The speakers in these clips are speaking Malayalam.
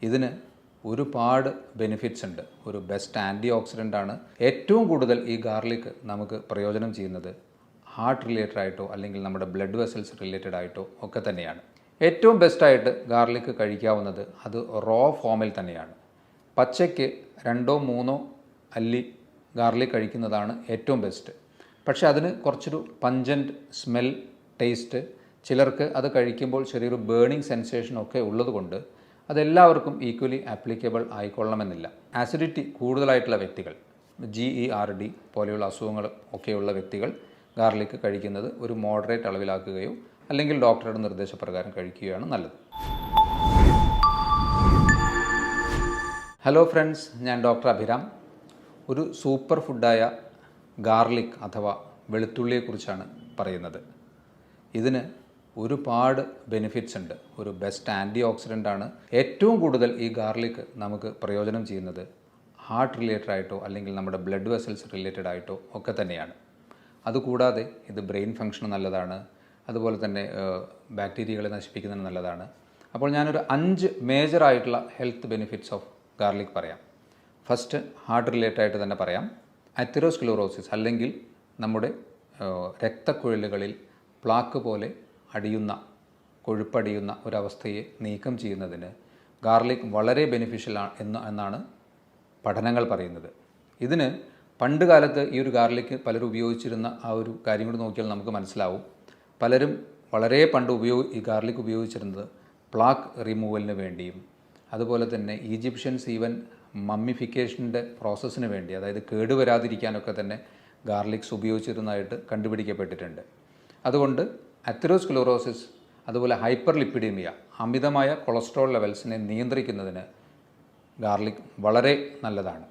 ഇതിന് ഒരുപാട് ബെനിഫിറ്റ്സ് ഉണ്ട്. ഒരു ബെസ്റ്റ് ആൻറ്റി ഓക്സിഡൻ്റ് ആണ്. ഏറ്റവും കൂടുതൽ ഈ ഗാർലിക് നമുക്ക് പ്രയോജനം ചെയ്യുന്നത് ഹാർട്ട് റിലേറ്റഡ് ആയിട്ടോ അല്ലെങ്കിൽ നമ്മുടെ ബ്ലഡ് വെസൽസ് റിലേറ്റഡ് ആയിട്ടോ ഒക്കെ തന്നെയാണ്. ഏറ്റവും ബെസ്റ്റായിട്ട് ഗാർലിക് കഴിക്കാവുന്നത് അത് റോ ഫോമിൽ തന്നെയാണ്. പച്ചയ്ക്ക് 2-3 അല്ലി ഗാർലിക് കഴിക്കുന്നതാണ് ഏറ്റവും ബെസ്റ്റ്. പക്ഷേ അതിന് കുറച്ചൊരു പഞ്ചൻറ്റ് സ്മെൽ, ടേസ്റ്റ്, ചിലർക്ക് അത് കഴിക്കുമ്പോൾ ചെറിയൊരു ബേണിംഗ് സെൻസേഷൻ ഒക്കെ ഉള്ളതുകൊണ്ട് അതെല്ലാവർക്കും ഈക്വലി ആപ്ലിക്കബിൾ ആയിക്കൊള്ളണമെന്നില്ല. ആസിഡിറ്റി കൂടുതലായിട്ടുള്ള വ്യക്തികൾ, GERD പോലെയുള്ള അസുഖങ്ങൾ ഒക്കെയുള്ള വ്യക്തികൾ ഗാർലിക് കഴിക്കുന്നത് ഒരു മോഡറേറ്റ് അളവിലാക്കുകയോ അല്ലെങ്കിൽ ഡോക്ടറുടെ നിർദ്ദേശപ്രകാരം കഴിക്കുകയാണ് നല്ലത്. ഹലോ ഫ്രണ്ട്സ്, ഞാൻ ഡോക്ടർ അഭിരാം. ഒരു സൂപ്പർ ഫുഡായ ഗാർലിക് അഥവാ വെളുത്തുള്ളിയെക്കുറിച്ചാണ് പറയുന്നത്. ഇതിന് ഒരുപാട് ബെനിഫിറ്റ്സ് ഉണ്ട്. ഒരു ബെസ്റ്റ് ആൻറ്റി ഓക്സിഡൻ്റ് ആണ്. ഏറ്റവും കൂടുതൽ ഈ ഗാർലിക് നമുക്ക് പ്രയോജനം ചെയ്യുന്നത് ഹാർട്ട് റിലേറ്റഡ് ആയിട്ടോ അല്ലെങ്കിൽ നമ്മുടെ ബ്ലഡ് വെസൽസ് റിലേറ്റഡ് ആയിട്ടോ ഒക്കെ തന്നെയാണ്. അതുകൂടാതെ ഇത് ബ്രെയിൻ ഫങ്ഷന് നല്ലതാണ്. അതുപോലെ തന്നെ ബാക്ടീരിയകളെ നശിപ്പിക്കുന്നതിന് നല്ലതാണ്. അപ്പോൾ ഞാനൊരു 5 മേജറായിട്ടുള്ള ഹെൽത്ത് ബെനിഫിറ്റ്സ് ഓഫ് ഗാർലിക് പറയാം. ഫസ്റ്റ്, ഹാർട്ട് റിലേറ്റഡ് ആയിട്ട് തന്നെ പറയാം. അതെറോസ്ക്ലീറോസിസ് അല്ലെങ്കിൽ നമ്മുടെ രക്തക്കുഴലുകളിൽ പ്ലാക്ക് പോലെ കൊഴുപ്പടിയുന്ന ഒരവസ്ഥയെ നീക്കം ചെയ്യുന്നതിന് ഗാർലിക് വളരെ ബെനിഫിഷ്യൽ എന്നാണ് പഠനങ്ങൾ പറയുന്നത്. ഇതിന് പണ്ട് കാലത്ത് ഈ ഒരു ഗാർലിക് പലരും ഉപയോഗിച്ചിരുന്ന ആ ഒരു കാര്യം കൂടി നോക്കിയാൽ നമുക്ക് മനസ്സിലാവും. പലരും വളരെ പണ്ട് ഈ ഗാർലിക് ഉപയോഗിച്ചിരുന്നത് പ്ലാക്ക് റിമൂവലിന് വേണ്ടിയും അതുപോലെ തന്നെ ഈജിപ്ഷ്യൻസ് ഈവൻ മമ്മിഫിക്കേഷൻ്റെ പ്രോസസ്സിന് വേണ്ടി, അതായത് കേടുവരാതിരിക്കാനൊക്കെ തന്നെ ഗാർലിക്സ് ഉപയോഗിച്ചിരുന്നതായിട്ട് കണ്ടുപിടിക്കപ്പെട്ടിട്ടുണ്ട്. അതുകൊണ്ട് അതെറോസ്ക്ലീറോസിസ്, അതുപോലെ ഹൈപ്പർ ലിപ്പിഡീമിയ, അമിതമായ കൊളസ്ട്രോൾ ലെവൽസിനെ നിയന്ത്രിക്കുന്നതിന് ഗാർലിക് വളരെ നല്ലതാണ്.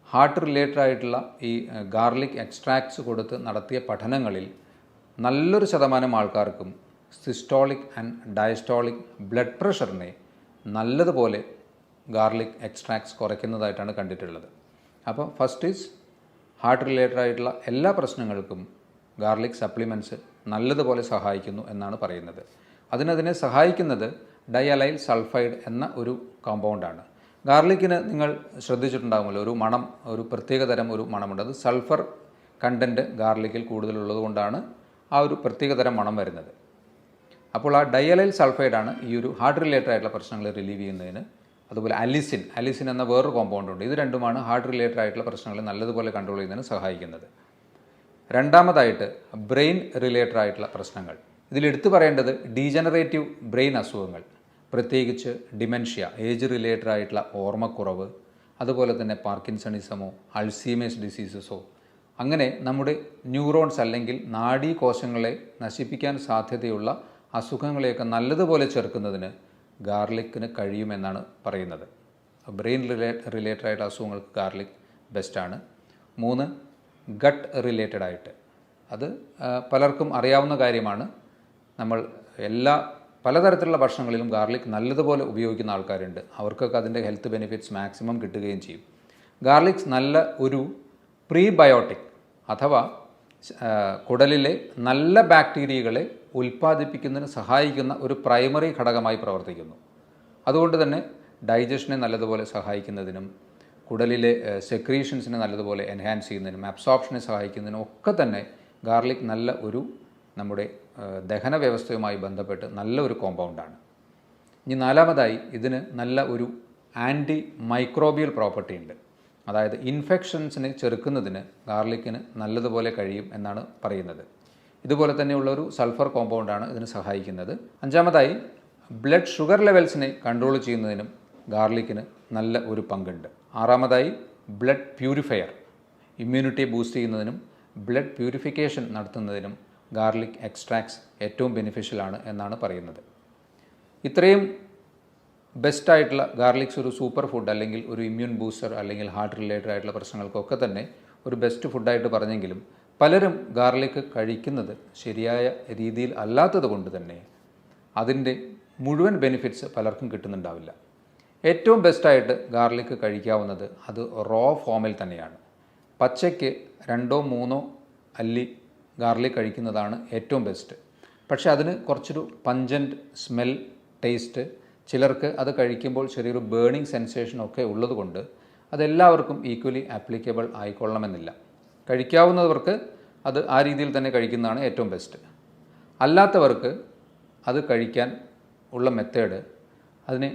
ഹാർട്ട് റിലേറ്റഡ് ആയിട്ടുള്ള ഈ ഗാർലിക് എക്സ്ട്രാക്ട്സ് കൊടുത്ത് നടത്തിയ പഠനങ്ങളിൽ നല്ലൊരു ശതമാനം ആൾക്കാർക്കും സിസ്റ്റോളിക് ആൻഡ് ഡയസ്റ്റോളിക് ബ്ലഡ് പ്രഷറിനെ നല്ലതുപോലെ ഗാർലിക് എക്സ്ട്രാക്ട്സ് കുറയ്ക്കുന്നതായിട്ടാണ് കണ്ടിട്ടുള്ളത്. അപ്പോൾ ഫസ്റ്റ് ഈസ് ഹാർട്ട് റിലേറ്റഡ് ആയിട്ടുള്ള എല്ലാ പ്രശ്നങ്ങൾക്കും ഗാർലിക് സപ്ലിമെൻറ്റ്സ് നല്ലതുപോലെ സഹായിക്കുന്നു എന്നാണ് പറയുന്നത്. അതിനെ സഹായിക്കുന്നത് ഡയലൈൽ സൾഫൈഡ് എന്ന ഒരു കോമ്പൗണ്ടാണ്. ഗാർലിക്കിന് നിങ്ങൾ ശ്രദ്ധിച്ചിട്ടുണ്ടാകുമല്ലോ, ഒരു പ്രത്യേകതരം ഒരു മണമുണ്ട്. അത് സൾഫർ കണ്ടൻറ്റ് ഗാർലിക്കിൽ കൂടുതലുള്ളതുകൊണ്ടാണ് ആ ഒരു പ്രത്യേകതരം മണം വരുന്നത്. അപ്പോൾ ആ ഡയലൈൽ സൾഫൈഡാണ് ഈ ഒരു ഹാർട്ട് റിലേറ്റഡ് ആയിട്ടുള്ള പ്രശ്നങ്ങൾ റിലീവ് ചെയ്യുന്നതിന്. അതുപോലെ അലിസിൻ എന്ന വേറൊരു കോമ്പൗണ്ടുണ്ട്. ഇത് രണ്ടുമാണ് ഹാർട്ട് റിലേറ്റഡ് ആയിട്ടുള്ള പ്രശ്നങ്ങൾ നല്ലതുപോലെ കൺട്രോൾ ചെയ്യുന്നതിന് സഹായിക്കുന്നത്. രണ്ടാമതായിട്ട് ബ്രെയിൻ റിലേറ്റഡ് ആയിട്ടുള്ള പ്രശ്നങ്ങൾ. ഇതിലെടുത്തു പറയേണ്ടത് ഡീജനറേറ്റീവ് ബ്രെയിൻ അസുഖങ്ങൾ, പ്രത്യേകിച്ച് ഡിമെൻഷ്യ, ഏജ് റിലേറ്റഡ് ആയിട്ടുള്ള ഓർമ്മക്കുറവ്, അതുപോലെ തന്നെ പാർക്കിൻസണിസമോ അൾസീമേഴ്സ് ഡിസീസസോ, അങ്ങനെ നമ്മുടെ ന്യൂറോൺസ് അല്ലെങ്കിൽ നാഡീകോശങ്ങളെ നശിപ്പിക്കാൻ സാധ്യതയുള്ള അസുഖങ്ങളെയൊക്കെ നല്ലതുപോലെ ചെറുക്കുന്നതിന് ഗാർലിക്കിന് കഴിയുമെന്നാണ് പറയുന്നത്. ബ്രെയിൻ റിലേറ്റഡ് ആയിട്ടുള്ള അസുഖങ്ങൾക്ക് ഗാർലിക് ബെസ്റ്റാണ്. 3, ഗട്ട് റിലേറ്റഡ് ആയിട്ട്, അത് പലർക്കും അറിയാവുന്ന കാര്യമാണ്. നമ്മൾ പലതരത്തിലുള്ള ഭക്ഷണങ്ങളിലും ഗാർലിക് നല്ലതുപോലെ ഉപയോഗിക്കുന്ന ആൾക്കാരുണ്ട്. അവർക്കൊക്കെ അതിൻ്റെ ഹെൽത്ത് ബെനിഫിറ്റ്സ് മാക്സിമം കിട്ടുകയും ചെയ്യും. ഗാർലിക്സ് നല്ല ഒരു പ്രീബയോട്ടിക് അഥവാ കുടലിലെ നല്ല ബാക്ടീരിയകളെ ഉൽപ്പാദിപ്പിക്കുന്നതിന് സഹായിക്കുന്ന ഒരു പ്രൈമറി ഘടകമായി പ്രവർത്തിക്കുന്നു. അതുകൊണ്ട് തന്നെ ഡൈജഷനെ നല്ലതുപോലെ സഹായിക്കുന്നതിനും കുടലിലെ സെക്രീഷൻസിനെ നല്ലതുപോലെ എൻഹാൻസ് ചെയ്യുന്നതിനും അബ്സോർപ്ഷനെ സഹായിക്കുന്നതിനും ഒക്കെ തന്നെ ഗാർലിക് നല്ല ഒരു നമ്മുടെ ദഹന വ്യവസ്ഥയുമായി ബന്ധപ്പെട്ട് നല്ല ഒരു കോമ്പൗണ്ടാണ്. ഇനി നാലാമതായി ഇതിന് നല്ല ഒരു ആൻറ്റി മൈക്രോബിയൽ പ്രോപ്പർട്ടി ഉണ്ട്. അതായത് ഇൻഫെക്ഷൻസിനെ ചെറുക്കുന്നതിന് ഗാർലിക്കിന് നല്ലതുപോലെ കഴിയും എന്നാണ് പറയുന്നത്. ഇതുപോലെ തന്നെയുള്ള ഒരു സൾഫർ കോമ്പൗണ്ടാണ് ഇതിന് സഹായിക്കുന്നത്. അഞ്ചാമതായി ബ്ലഡ് ഷുഗർ ലെവൽസിനെ കൺട്രോൾ ചെയ്യുന്നതിനും ഗാർലിക്കിന് നല്ല ഒരു പങ്കുണ്ട്. ആറാമതായി ബ്ലഡ് പ്യൂരിഫയർ, ഇമ്മ്യൂണിറ്റിയെ ബൂസ്റ്റ് ചെയ്യുന്നതിനും ബ്ലഡ് പ്യൂരിഫിക്കേഷൻ നടത്തുന്നതിനും ഗാർലിക് എക്സ്ട്രാക്ട്സ് ഏറ്റവും ബെനിഫിഷ്യലാണ് എന്നാണ് പറയുന്നത്. ഇത്രയും ബെസ്റ്റായിട്ടുള്ള ഗാർലിക്സ് ഒരു സൂപ്പർ ഫുഡ് അല്ലെങ്കിൽ ഒരു ഇമ്മ്യൂൺ ബൂസ്റ്റർ അല്ലെങ്കിൽ ഹാർട്ട് റിലേറ്റഡ് ആയിട്ടുള്ള പ്രശ്നങ്ങൾക്കൊക്കെ തന്നെ ഒരു ബെസ്റ്റ് ഫുഡായിട്ട് പറഞ്ഞെങ്കിലും പലരും ഗാർലിക് കഴിക്കുന്നത് ശരിയായ രീതിയിൽ അല്ലാത്തത് കൊണ്ട് തന്നെ അതിൻ്റെ മുഴുവൻ ബെനിഫിറ്റ്സ് പലർക്കും കിട്ടുന്നുണ്ടാവില്ല. ഏറ്റവും ബെസ്റ്റായിട്ട് ഗാർലിക് കഴിക്കാവുന്നത് അത് റോ ഫോമിൽ തന്നെയാണ്. പച്ചയ്ക്ക് 2-3 അല്ലി ഗാർലിക് കഴിക്കുന്നതാണ് ഏറ്റവും ബെസ്റ്റ്. പക്ഷേ അതിന് കുറച്ചൊരു പഞ്ചൻറ്റ് സ്മെൽ, ടേസ്റ്റ്, ചിലർക്ക് അത് കഴിക്കുമ്പോൾ ചെറിയൊരു ബേണിംഗ് സെൻസേഷനൊക്കെ ഉള്ളതുകൊണ്ട് അതെല്ലാവർക്കും ഈക്വലി ആപ്ലിക്കബിൾ ആയിക്കൊള്ളണമെന്നില്ല. കഴിക്കാവുന്നവർക്ക് അത് ആ രീതിയിൽ തന്നെ കഴിക്കുന്നതാണ് ഏറ്റവും ബെസ്റ്റ്. അല്ലാത്തവർക്ക് അത് കഴിക്കാൻ ഉള്ള മെത്തേഡ് അതിനെ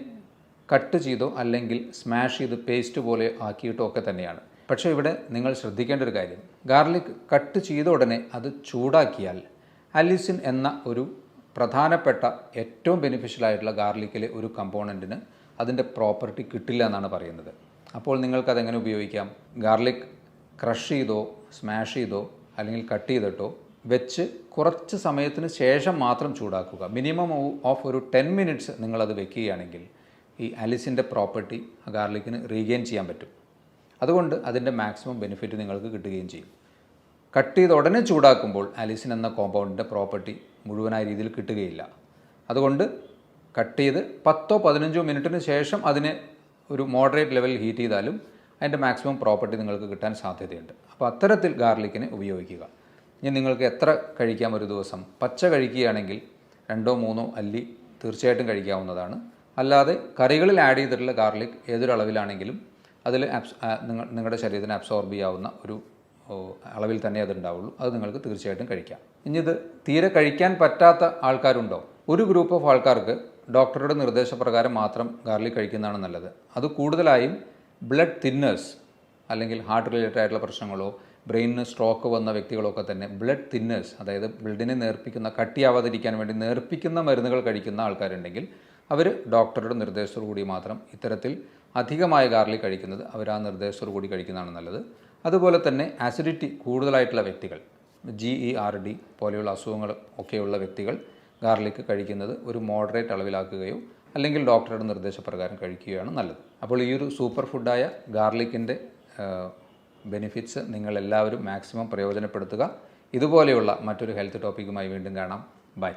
കട്ട് ചെയ്തോ അല്ലെങ്കിൽ സ്മാഷ് ചെയ്ത് പേസ്റ്റ് പോലെ ആക്കിയിട്ടോ ഒക്കെ തന്നെയാണ്. പക്ഷേ ഇവിടെ നിങ്ങൾ ശ്രദ്ധിക്കേണ്ട ഒരു കാര്യം, ഗാർലിക് കട്ട് ചെയ്ത ഉടനെ അത് ചൂടാക്കിയാൽ അലിസിൻ എന്ന ഒരു പ്രധാനപ്പെട്ട ഏറ്റവും ബെനിഫിഷ്യലായിട്ടുള്ള ഗാർലിക്കിലെ ഒരു കമ്പോണൻറ്റിന് അതിൻ്റെ പ്രോപ്പർട്ടി കിട്ടില്ല എന്നാണ് പറയുന്നത്. അപ്പോൾ നിങ്ങൾക്കതെങ്ങനെ ഉപയോഗിക്കാം? ഗാർലിക് ക്രഷ് ചെയ്തോ സ്മാഷ് ചെയ്തോ അല്ലെങ്കിൽ കട്ട് ചെയ്തിട്ടോ വെച്ച് കുറച്ച് സമയത്തിന് ശേഷം മാത്രം ചൂടാക്കുക. മിനിമം ഓഫ് ഒരു 10 മിനിറ്റ്സ് നിങ്ങളത് വെക്കുകയാണെങ്കിൽ ഈ അലിസിൻ്റെ പ്രോപ്പർട്ടി ഗാർലിക്കിന് റീഗെയിൻ ചെയ്യാൻ പറ്റും. അതുകൊണ്ട് അതിൻ്റെ മാക്സിമം ബെനിഫിറ്റ് നിങ്ങൾക്ക് കിട്ടുകയും ചെയ്യും. കട്ട് ചെയ്ത് ഉടനെ ചൂടാക്കുമ്പോൾ അലിസിൻ എന്ന കോമ്പൗണ്ടിൻ്റെ പ്രോപ്പർട്ടി മുഴുവനായ രീതിയിൽ കിട്ടുകയില്ല. അതുകൊണ്ട് കട്ട് ചെയ്ത് 10-15 മിനിറ്റിന് ശേഷം അതിനെ ഒരു മോഡറേറ്റ് ലെവലിൽ ഹീറ്റ് ചെയ്താലും അതിൻ്റെ മാക്സിമം പ്രോപ്പർട്ടി നിങ്ങൾക്ക് കിട്ടാൻ സാധ്യതയുണ്ട്. അപ്പോൾ അത്തരത്തിൽ ഗാർലിക്കിനെ ഉപയോഗിക്കുക. ഇനി നിങ്ങൾക്ക് എത്ര കഴിക്കാം ഒരു ദിവസം? പച്ച കഴിക്കുകയാണെങ്കിൽ 2-3 അല്ലി തീർച്ചയായിട്ടും കഴിക്കാവുന്നതാണ്. അല്ലാതെ കറികളിൽ ആഡ് ചെയ്തിട്ടുള്ള ഗാർലിക് ഏതൊരളവിലാണെങ്കിലും അതിൽ നിങ്ങളുടെ ശരീരത്തിന് അബ്സോർബ് ചെയ്യാവുന്ന ഒരു അളവിൽ തന്നെ അതുണ്ടാവുള്ളൂ. അത് നിങ്ങൾക്ക് തീർച്ചയായിട്ടും കഴിക്കാം. ഇനി ഇത് തീരെ കഴിക്കാൻ പറ്റാത്ത ആൾക്കാരുണ്ടോ? ഒരു ഗ്രൂപ്പ് ഓഫ് ആൾക്കാർക്ക് ഡോക്ടറുടെ നിർദ്ദേശപ്രകാരം മാത്രം ഗാർലിക് കഴിക്കുന്നതാണ് നല്ലത്. അത് കൂടുതലായും ബ്ലഡ് തിന്നേഴ്സ് അല്ലെങ്കിൽ ഹാർട്ട് റിലേറ്റഡ് ആയിട്ടുള്ള പ്രശ്നങ്ങളോ ബ്രെയിനിന് സ്ട്രോക്ക് വന്ന വ്യക്തികളൊക്കെ തന്നെ ബ്ലഡ് തിന്നേഴ്സ്, അതായത് ബ്ലഡിനെ നേർപ്പിക്കുന്ന, കട്ടിയാവാതിരിക്കാൻ വേണ്ടി നേർപ്പിക്കുന്ന മരുന്നുകൾ കഴിക്കുന്ന ആൾക്കാരുണ്ടെങ്കിൽ അവർ ഡോക്ടറുടെ നിർദ്ദേശത്തോടു കൂടി മാത്രം ഇത്തരത്തിൽ അധികമായ ഗാർലിക് കഴിക്കുന്നത് അവർ ആ നിർദ്ദേശത്തോടു കൂടി കഴിക്കുന്നതാണ് നല്ലത്. അതുപോലെ തന്നെ ആസിഡിറ്റി കൂടുതലായിട്ടുള്ള വ്യക്തികൾ, GERD പോലെയുള്ള അസുഖങ്ങൾ ഒക്കെയുള്ള വ്യക്തികൾ ഗാർലിക് കഴിക്കുന്നത് ഒരു മോഡറേറ്റ് അളവിലാക്കുകയോ അല്ലെങ്കിൽ ഡോക്ടറുടെ നിർദ്ദേശപ്രകാരം കഴിക്കുകയാണ് നല്ലത്. അപ്പോൾ ഈ ഒരു സൂപ്പർ ഫുഡായ ഗാർലിക്കിൻ്റെ ബെനിഫിറ്റ്സ് നിങ്ങളെല്ലാവരും മാക്സിമം പ്രയോജനപ്പെടുത്തുക. ഇതുപോലെയുള്ള മറ്റൊരു ഹെൽത്ത് ടോപ്പിക്കുമായി വീണ്ടും കാണാം. ബൈ.